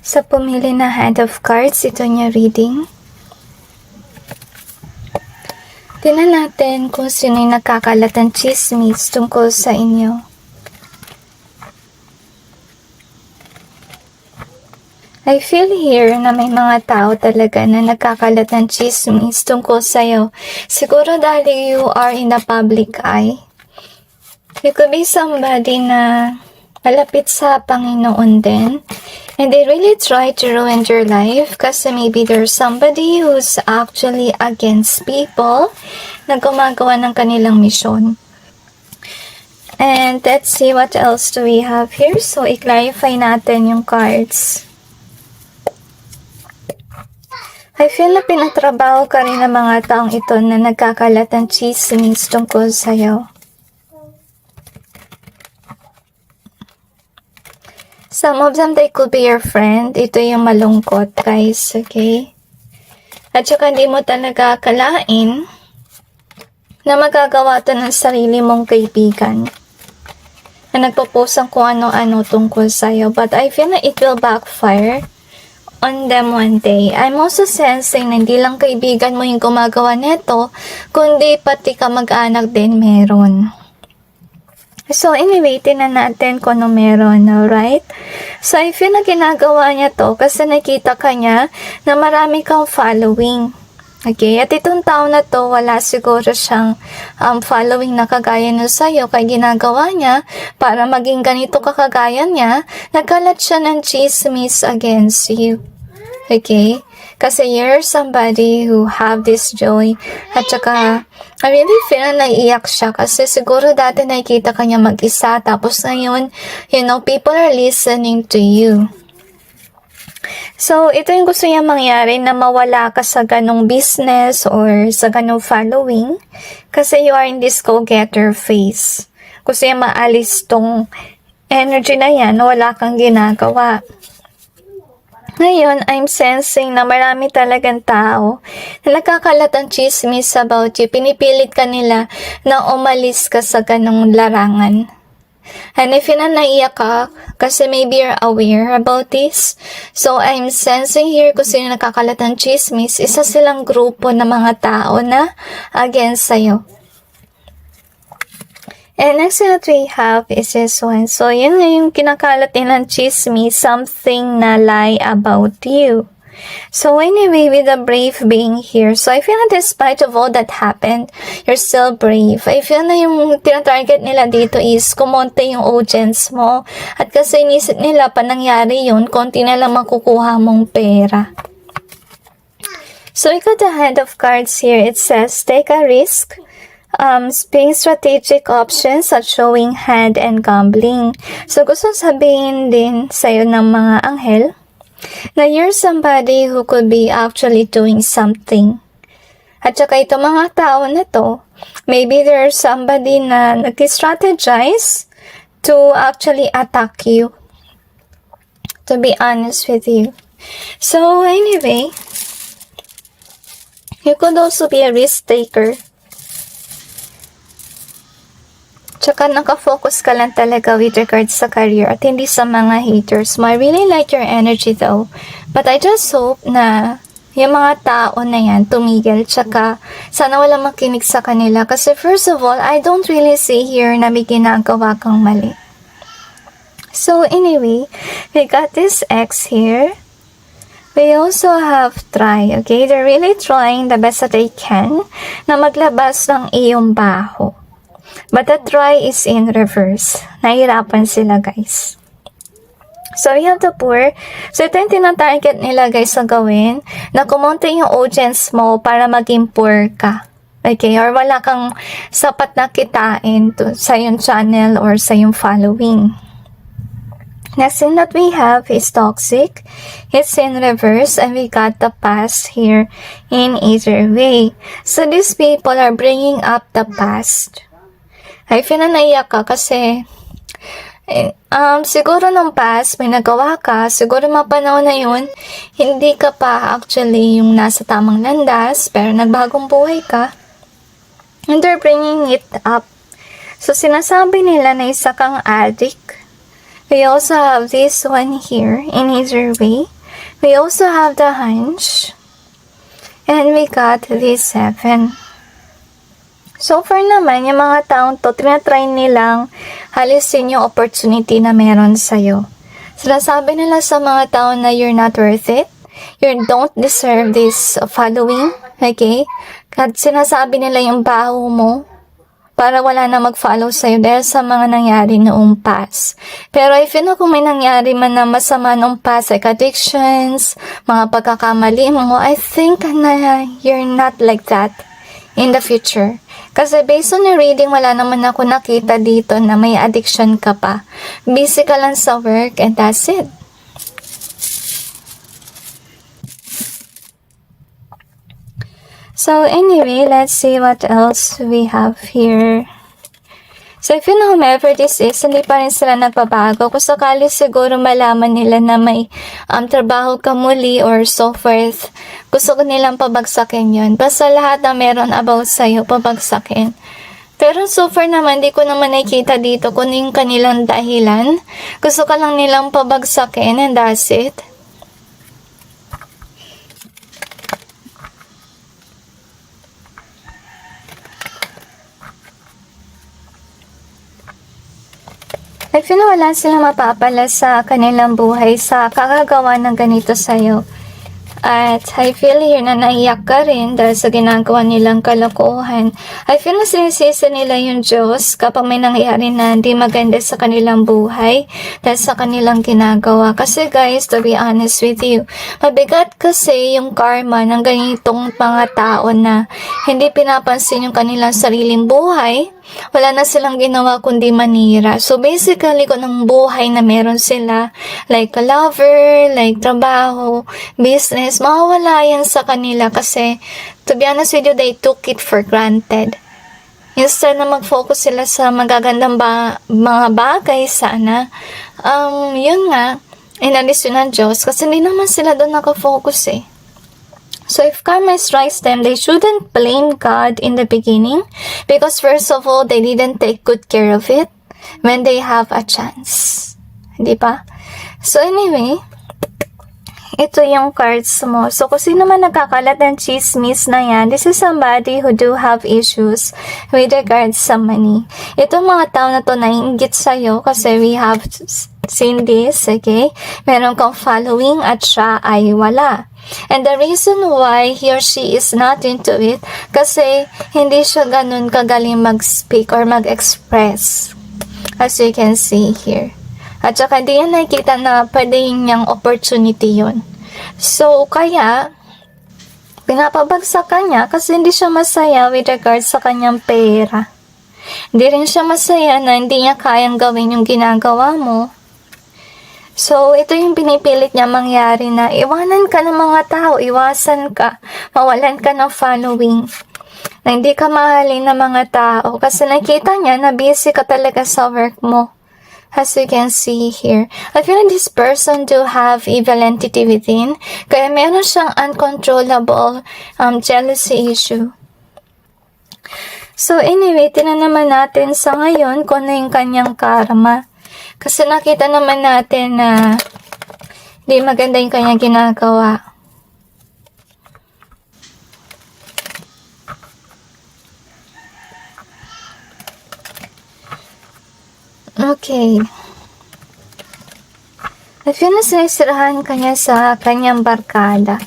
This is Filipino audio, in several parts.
Sa pumili na hand of cards, ito niya reading. Tingnan natin kung sino yung nakakalat ng chismis tungkol sa inyo. I feel here na may mga tao talaga na nagkakalat ng chismis tungkol sa'yo. Siguro dahil you are in the public eye. You could be somebody na malapit sa Panginoon din. And they really try to ruin your life kasi maybe there's somebody who's actually against people na gumagawa ng kanilang misyon. And let's see what else do we have here. So, i-clarify natin yung cards. I feel na pinatrabaho ka rin ng mga taong ito na nagkakalat ng chismis tungkol sa'yo. Some of them, they could be your friend. Ito yung malungkot, guys, okay? At saka hindi mo talaga akalain na magagawa ito ng sarili mong kaibigan na nagpo-post ang kung ano-ano tungkol sa'yo. But I feel na it will backfire on them one day. I'm also sensing na hindi lang kaibigan mo yung gumagawa nito, kundi pati ka mag-anak din meron. So anyway, tinan natin kung ano meron, alright? So I feel na ginagawa niya to kasi nakita ka niya na marami kang following. Okay, at itong tao na to, wala siguro siyang following na kagaya na sa'yo. Kaya ginagawa niya, para maging ganito kakagaya niya, nagkalat siya ng chismis against you. Okay? Kasi you're somebody who have this joy. At saka, I really feel na naiiyak siya kasi siguro dati nakikita ka niya mag-isa. Tapos ngayon, you know, people are listening to you. So, ito yung gusto niya mangyari na mawala ka sa ganong business or sa ganong following kasi you are in this go-getter phase. Gusto niya maalis tong energy na yan na wala kang ginagawa. Ngayon, I'm sensing na marami talagang tao na nagkakalat ang chismis about you. Pinipilit ka nila na umalis ka sa ganong larangan. And if naiyak ka, kasi maybe you're aware about this. So, I'm sensing here kung sino nakakalat ng chismis, isa silang grupo ng mga tao na against sa'yo. And next that we have is this one. So, yun na yung kinakalat din ng chismis, something na lie about you. So anyway, with the brave being here, so I feel na despite of all that happened, you're still brave. I feel na yung tinatarget nila dito is kumonte yung audience mo. At kasi inisip nila pa nangyari yun, konti na lang makukuha mong pera. So we got the hand of cards here. It says, take a risk. Being strategic options at showing hand and gambling. So gusto sabihin din sa'yo ng mga anghel na you're somebody who could be actually doing something. At saka ito mga tao na to, maybe there's somebody na nag-strategize to actually attack you. To be honest with you. So anyway, you could also be a risk taker. Tsaka nakafocus ka lang talaga with regards sa career at hindi sa mga haters mo. I really like your energy though. But I just hope na yung mga tao na yan tumigil. Tsaka sana walang makinig sa kanila. Kasi first of all, I don't really see here na may ginagawa kang mali. So anyway, we got this X here. We also have try. Okay, they're really trying the best that they can na maglabas ng iyong baho. But the try is in reverse. Nahirapan sila, guys. So, we have the poor. So, ito yung tinatarget nila, guys, na gawin. Na kumonte yung audience mo para maging poor ka. Okay? Or wala kang sapat na kitain sa yung channel or sa yung following. Next thing that we have is toxic. It's in reverse and we got the past here in either way. So, these people are bringing up the past. I feel na naiyak ka kasi siguro nung past may nagawa ka, siguro mga panahon na yun, hindi ka pa actually yung nasa tamang landas, pero nagbagong buhay ka. And they're bringing it up. So sinasabi nila na isa kang addict. We also have this one here in either way. We also have the hunch. And we got the 7. So far naman, yung mga taong to, tinatry nilang halisin yung opportunity na meron sa'yo. Sinasabi nila sa mga tao na you're not worth it. You don't deserve this following. Okay? At sinasabi nila yung baho mo para wala na mag-follow sa'yo dahil sa mga nangyari noong past. Pero if you know kung may nangyari man na masama noong past, like addictions, mga pagkakamali mo, I think na you're not like that in the future. Kasi based on the reading, wala naman ako nakita dito na may addiction ka pa. Busy ka lang sa work and that's it. So anyway, let's see what else we have here. So if you know whomever this is, hindi pa rin sila nagbabago. Kung sakali siguro malaman nila na may trabaho ka muli or so forth, gusto ko nilang pabagsakin yun. Basta lahat na meron about sa'yo, pabagsakin. Pero so far naman, di ko naman nakikita dito kung yung kanilang dahilan. Gusto ka lang nilang pabagsakin and that's it. I feel na wala silang mapapala sa kanilang buhay sa kakagawa ng ganito sa'yo. At I feel here na naiyak ka rin dahil sa ginagawa nilang kalokohan. I feel na sinisisi nila yung Diyos kapag may nangyari na hindi maganda sa kanilang buhay dahil sa kanilang ginagawa. Kasi guys, to be honest with you, mabigat kasi yung karma ng ganitong mga tao na hindi pinapansin yung kanilang sariling buhay. Wala na silang ginawa kundi manira. So basically, kung ang buhay na meron sila, like a lover, like trabaho, business, mawawala yan sa kanila kasi, to be honest with you, they took it for granted. Instead na mag-focus sila sa magagandang mga bagay sana, yun nga, inalis yun ng Diyos kasi hindi naman sila doon nakafocus eh. So if karma strikes them, they shouldn't blame God in the beginning because first of all, they didn't take good care of it when they have a chance. Di ba? So anyway, ito yung cards mo. So kung sino man nagkakalat ng chismis na yan, this is somebody who do have issues with regards sa money. Itong mga tao na to naiinggit sa'yo kasi we have seen this, okay? Meron kang following at siya ay wala. And the reason why he or she is not into it, kasi hindi siya ganun kagaling mag-speak or mag-express. As you can see here. At saka hindi yan nakikita na pwede niyang opportunity yun. So, kaya, pinapabagsak ka niya kasi hindi siya masaya with regards sa kanyang pera. Hindi rin siya masaya na hindi niya kayang gawin yung ginagawa mo. So, ito yung pinipilit niya mangyari na iwanan ka ng mga tao, iwasan ka, mawalan ka ng following, na hindi ka mahalin ng mga tao kasi nakita niya na busy ka talaga sa work mo. As you can see here, I feel like this person do have evil entity within, kaya meron siyang uncontrollable jealousy issue. So anyway, tinan naman natin sa ngayon kung ano yung kanyang karma. Kasi nakita naman natin na hindi maganda yung kanyang ginagawa. Okay. I feel na sinisirahan kanya sa kanyang barkada.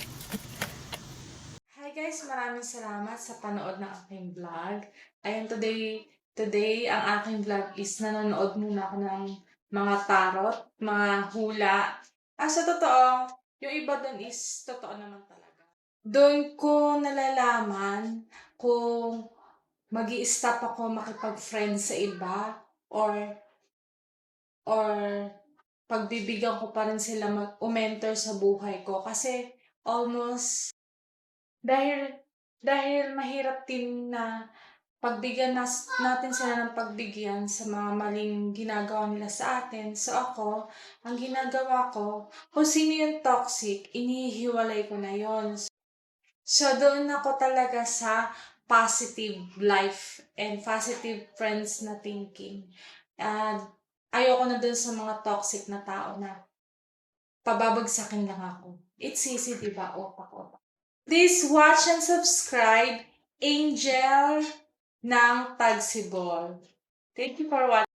Hi guys, maraming salamat sa panood ng aking vlog. Ayan, today ang aking vlog is nanonood muna ako ng mga tarot, mga hula. Sa totoo, yung iba dun is totoo naman talaga. Doon ko nalalaman kung magi-stop ako makipag-friend sa iba or pagbibigyan ko pa rin sila mag-mentor sa buhay ko kasi almost dahil mahirap din na pagbigyan natin sila ng pagbigyan sa mga maling ginagawa nila sa atin. So ako, ang ginagawa ko, kung sino yung toxic, inihiwalay ko na yon. So doon ako talaga sa positive life and positive friends na thinking. Ayoko na doon sa mga toxic na tao na pababagsakin lang ako. It's easy, diba? Otak-otak. Please watch and subscribe Angel ng Tagsibol. Thank you for watching.